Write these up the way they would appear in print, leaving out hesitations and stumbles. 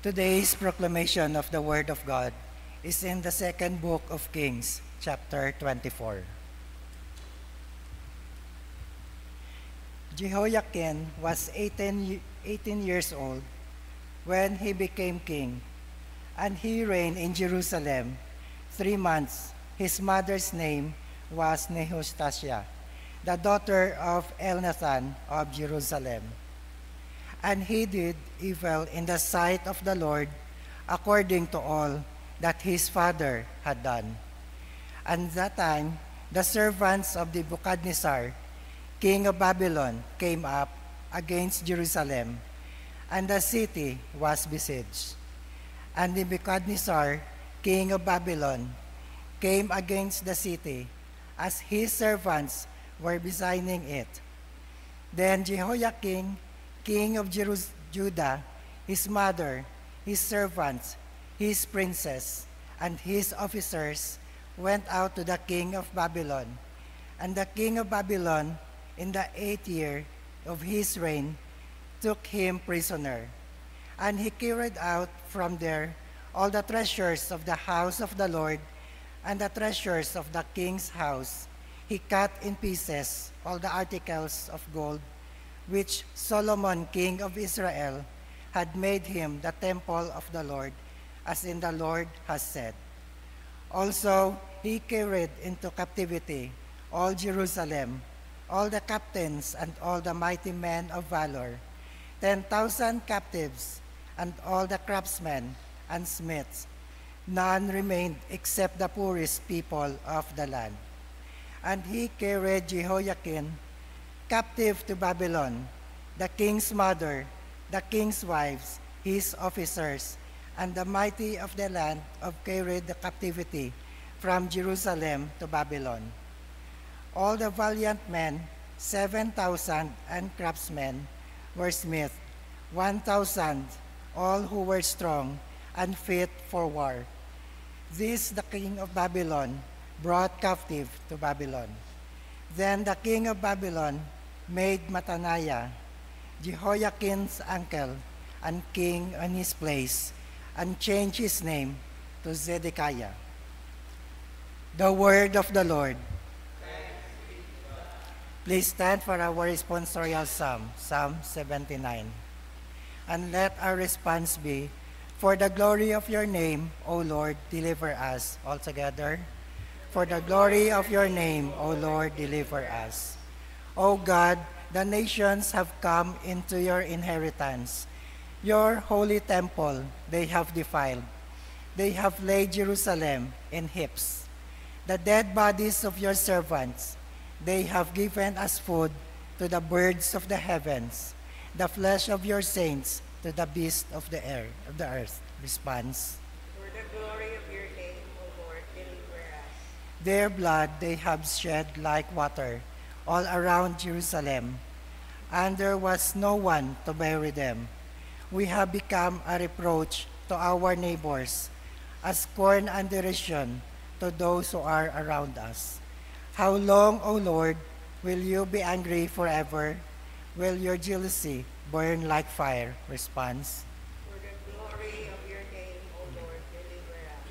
Today's proclamation of the Word of God is in the second book of Kings, chapter 24. Jehoiakim was 18 years old when he became king, and he reigned in Jerusalem 3 months. His mother's name was Nehushtasha, the daughter of Elnathan of Jerusalem. And he did evil in the sight of the Lord, according to all that his father had done. And that time, the servants of Nebuchadnezzar, king of Babylon, came up against Jerusalem, and the city was besieged. And Nebuchadnezzar, king of Babylon, came against the city, as his servants were besieging it. Then Jehoiakim, king of Judah, his mother, his servants, his princes, and his officers went out to the king of Babylon. And the king of Babylon, in the 8th year of his reign, took him prisoner. And he carried out from there all the treasures of the house of the Lord and the treasures of the king's house. He cut in pieces all the articles of gold which Solomon, king of Israel, had made him the temple of the Lord, as in the Lord has said. Also, he carried into captivity all Jerusalem, all the captains and all the mighty men of valor, 10,000 captives, and all the craftsmen and smiths. None remained except the poorest people of the land. And he carried Jehoiakim captive to Babylon, the king's mother, the king's wives, his officers, and the mighty of the land of carried the captivity from Jerusalem to Babylon. All the valiant men, 7,000, and craftsmen were smiths, 1,000, all who were strong and fit for war. This the king of Babylon brought captive to Babylon. Then the king of Babylon made Mattaniah, Jehoiakim's uncle, and king in his place, and changed his name to Zedekiah. The word of the Lord. Please stand for our responsorial psalm, Psalm 79. And let our response be, for the glory of your name, O Lord, deliver us. All together. For the glory of your name, O Lord, deliver us. O God, the nations have come into your inheritance. Your holy temple they have defiled. They have laid Jerusalem in heaps. The dead bodies of your servants they have given as food to the birds of the heavens, the flesh of your saints to the beasts of the air, of the earth. Response. For the glory of your name, O Lord, deliver us. Their blood they have shed like water all around Jerusalem, and there was no one to bury them. We have become a reproach to our neighbors, a scorn and derision to those who are around us. How long, O Lord, will you be angry forever? Will your jealousy burn like fire? Response. For the glory of your name, O Lord, deliver us.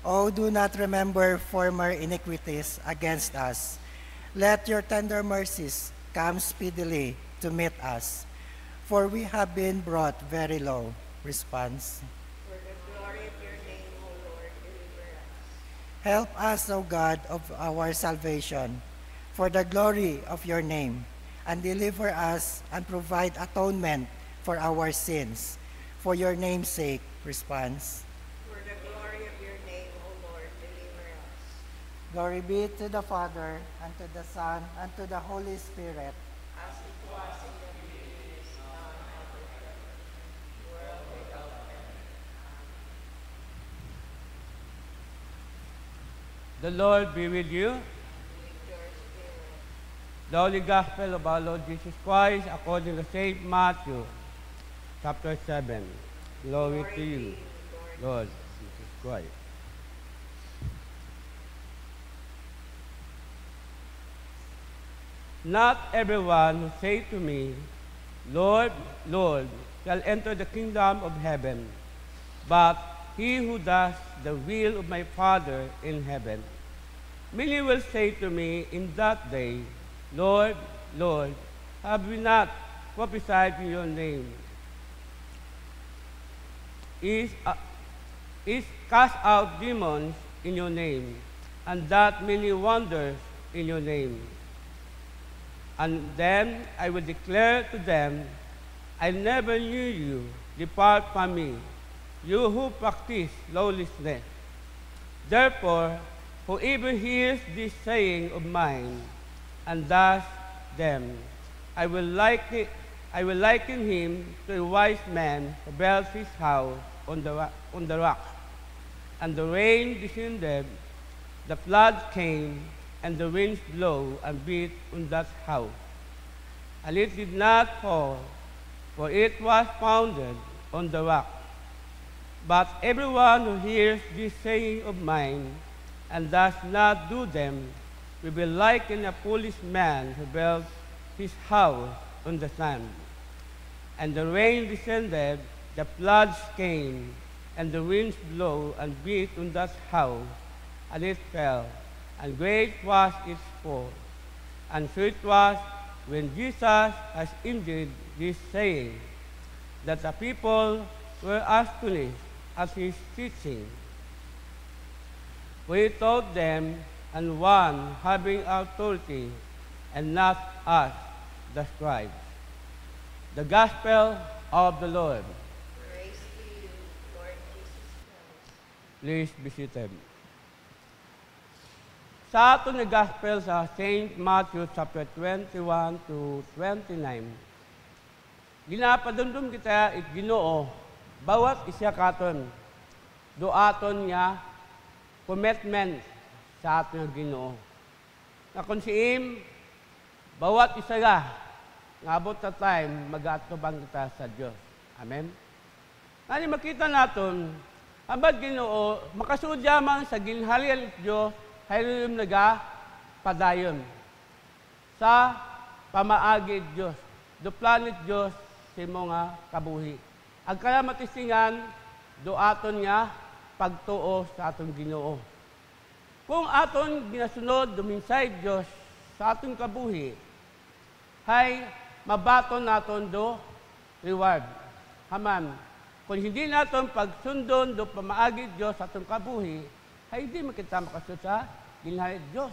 Oh, do not remember former iniquities against us. Let your tender mercies come speedily to meet us, for we have been brought very low. Response. For the glory of your name, O Lord, deliver us. Help us, O God of our salvation, for the glory of your name, and deliver us and provide atonement for our sins, for your name's sake. Response. For the glory of your name, O Lord, deliver us. Glory be to the Father, and to the Son, and to the Holy Spirit. As it was in the beginning, is now, and ever shall be, world without end. The Lord be with you. With your spirit. The Holy Gospel of our Lord Jesus Christ according to St. Matthew, chapter 7. Glory to you, Lord Jesus Christ. Not everyone who says to me, Lord, Lord, shall enter the kingdom of heaven, but he who does the will of my Father in heaven. Many will say to me in that day, Lord, Lord, have we not prophesied in your name? Is cast out demons in your name, and that many wonders in your name. And then I will declare to them, I never knew you. Depart from me, you who practice lawlessness. Therefore, whoever hears this saying of mine and does them, I will liken him to a wise man who built his house on the rock. And the rain descended, the flood came, and the winds blew and beat on that house. And it did not fall, for it was founded on the rock. But everyone who hears this saying of mine and does not do them will be like a foolish man who built his house on the sand. And the rain descended, the floods came, and the winds blew and beat on that house, and it fell, and great was its fall. And so it was when Jesus has ended this saying, that the people were astonished at his teaching. For he taught them, and one having authority, and not us, the scribes. The Gospel of the Lord. Praise to you, Lord Jesus Christ. Please be seated. Sa aton nga Gospel sa St. Matthew chapter 21 to 29, ginapadumdum kita it Ginoo, bawat isya katon, doaton nga commitment sa aton nga Ginoo. Na kung siim, bawat isa nga, nga abot na time, mag-atubang kita sa Diyos. Amen? Nani makita naton, abad Ginoo, makasudya man sa ginhalian it Diyos, hayroon naga padayon sa pamaagi it Diyos. Do planet Diyos sa mga kabuhi. Ang kaya matisingan, do aton nga pagtuo sa aton Ginoo. Kung aton ginasunod duminsay Diyos sa aton kabuhi, hay mabaton naton do reward. Haman, kung hindi naton pagsundon do pamaagi Diyos sa aton kabuhi, ay hindi makita makasud sa ginhali Diyos.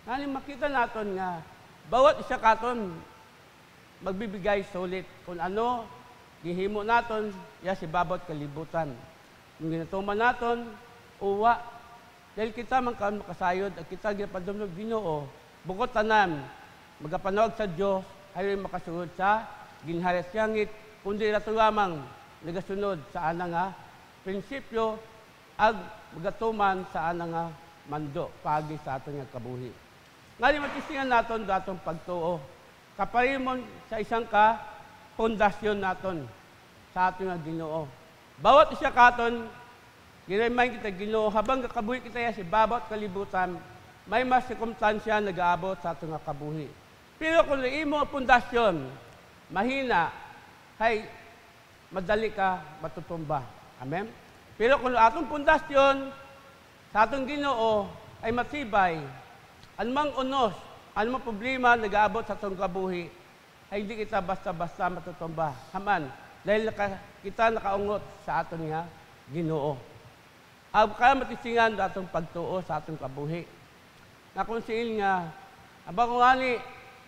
Nani makita naton nga bawat isa katon magbibigay sulit kung ano gihimo naton ya si babot kalibutan. Kung ginatuman naton uwa dahil kita man makasayod at kita ginapadumdum Ginoo bukod tanan magapanawag sa Dios ay makasunod sa ginhali sa langit kundi rato lamang nagasunod sa ana nga prinsipyo ag magatuman sa ana nga mando pagi sa aton nga kabuhi. Ngali matisingan naton datong pagtuo kaparimon sa isang ka pundasyon naton sa aton nga Ginoo. Bawat isa katon ginremind kita Ginoo habang kabuhi kita ya si babot kalibutan may mas sirkumstansya nagaabot sa aton nga kabuhi. Pero kung imo pundasyon mahina hay madali ka matutumba. Amen. Pero kung atong pundasyon sa atong Ginoo ay matibay, anumang unos, anumang problema nag-aabot sa atong kabuhi, ay hindi kita basta-basta matutumba. Haman, dahil kita nakaungot sa aton nga Ginoo. Ang kaya matisingan sa atong pagtuo sa atong kabuhi. Na kung siin nga, abang ko nga ni,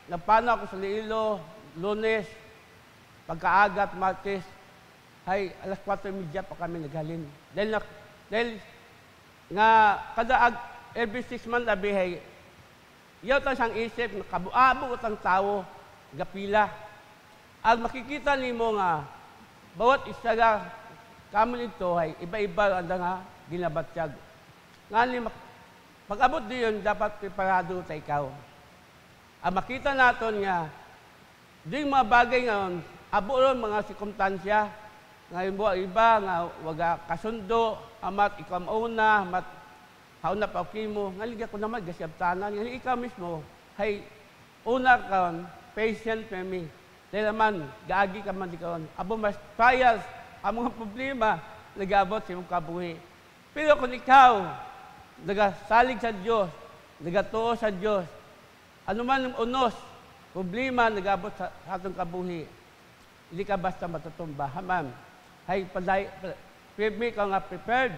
napano ako sa Liilo, Lunes, pagkaagat, Martes, ay alas 4:30 pa kami naghalin. Dahil nga kada every 6 months abihay, yaw ta siyang isip, kabuabo ang tao, gapila. Ang makikita nimo nga, bawat isa nga, kamo nito ay iba-iba ang nga ginabatyag. Nga ni, pag-abot diyon, dapat preparado ta ikaw. Ang makita naton nga, di mga bagay nga, abo ron mga sikumtansya, nga iba nga waga kasundo, amat ikaw mauna, amat hauna pa okay mo, nga liga ko naman gasyabtanan, nga ikaw mismo, hay, una ka, patient for me. Dahil naman, gaagi ka man di ka, abo mas trials, ang mga problema, nag-abot sa imong kabuhi. Pero kung ikaw, nagasalig sa Diyos, nagatuo sa Diyos, ano man ang unos, problema, nag-abot sa atong kabuhi, hindi ka basta matutumba. Haman, hay prepare ka nga prepared,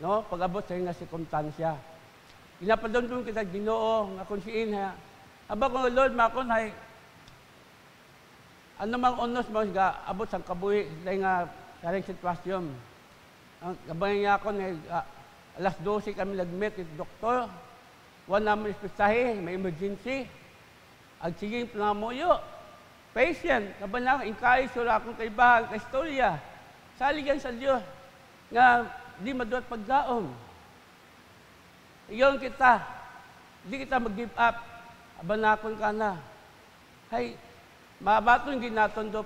no? Pag-abot sa nga sirkumstansya. Ginapadondon kita Ginoo nga kunsiin ha. Aba ko Lord makon hay ano mang unos mo nga abot sa kabuhi dahil nga saring sitwasyon. Ang kabayan niya ako alas 12 kami nag-meet with doktor. Wala naman ispesahe, may emergency. Ang siging pinamuyo. Patient, kabayan ako, inkay sura akong kaibahan, kaistorya. Saligan sa Diyos nga di maduat pagdaon. Iyon kita, di kita mag-give up. Abanakon ka na. Hay, mabaton ginatondop,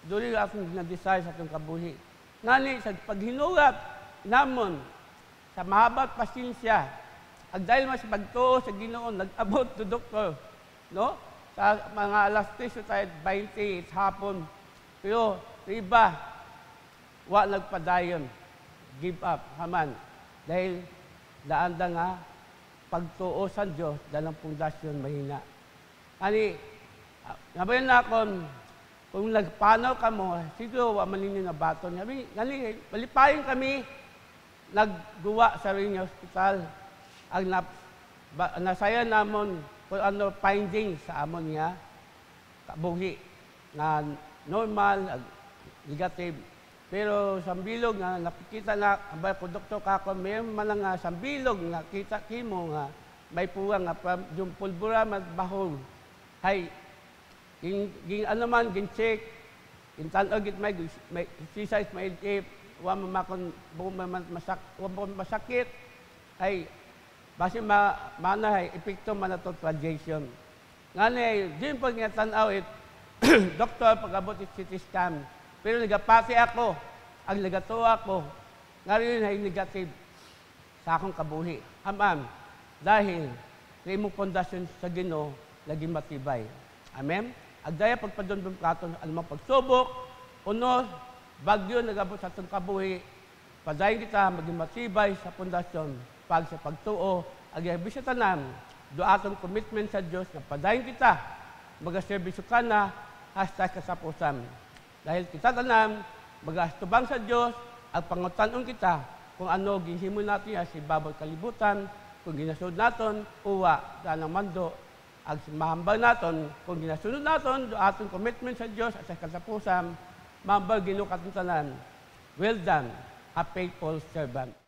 duli akong ginadesire sa itong kabuhi. Nani, sa paghinugat namon, sa mahabat pasinsya, ag dahil mas pagtuo sa Ginoon, nag-abot to doktor, no? Sa mga alas 3 tayo, 20, hapon. Pero, iba, wa nagpadayon. Give up, haman. Dahil, daanda nga, pagtuo sa Diyos, dalang pundasyon mahina. Ani, nabayan na akong, kung nagpanaw ka mo, siguro wa maninyo na baton. Nani, malipayin kami, nagduwa sa ring hospital. Ang nasaya namon, kung ano findings sa amon nga, kabuhi, na normal, negative. Pero sa bilog nga, nakikita na, abay ko doktor kako, mayroon man nga sa bilog nga, kita kimo nga, may puwang nga, yung pulbura magbahol. Hay, ging ano man, ging check, ging tanogit may exercise, may tip, wa mamakon, masakit, ay, basi mana hay, epekto man na to radiation. Nga na, din pag nga tanaw it, doktor, pag-abot it CT scan, pero nagapati ako, ang nagatuwa ako, nga rin ay negative sa akong kabuhi. Amen. Dahil, sa imong pondasyon sa Ginoo, naging matibay. Amen? Agdaya pagpadondon katon, alamang pagsubok, unos, bagyo, nagabot sa itong kabuhi, padayin kita, maging matibay sa pondasyon, pag sa pagtuo, agyabi sa tanan, do atong commitment sa Diyos, na padayin kita, mag-servisyo ka na, hasta kasapusan. Dahil kita tanan, mag-astubang sa Diyos, at pangutanon kita, kung ano gihimo natin si babal kalibutan, kung ginasunod natin, uwa, daan ang mando, at mahambal natin, kung ginasunod natin, do atong commitment sa Diyos at sa kasapusan, mahambal ginukatong tanan. Well done, a faithful servant.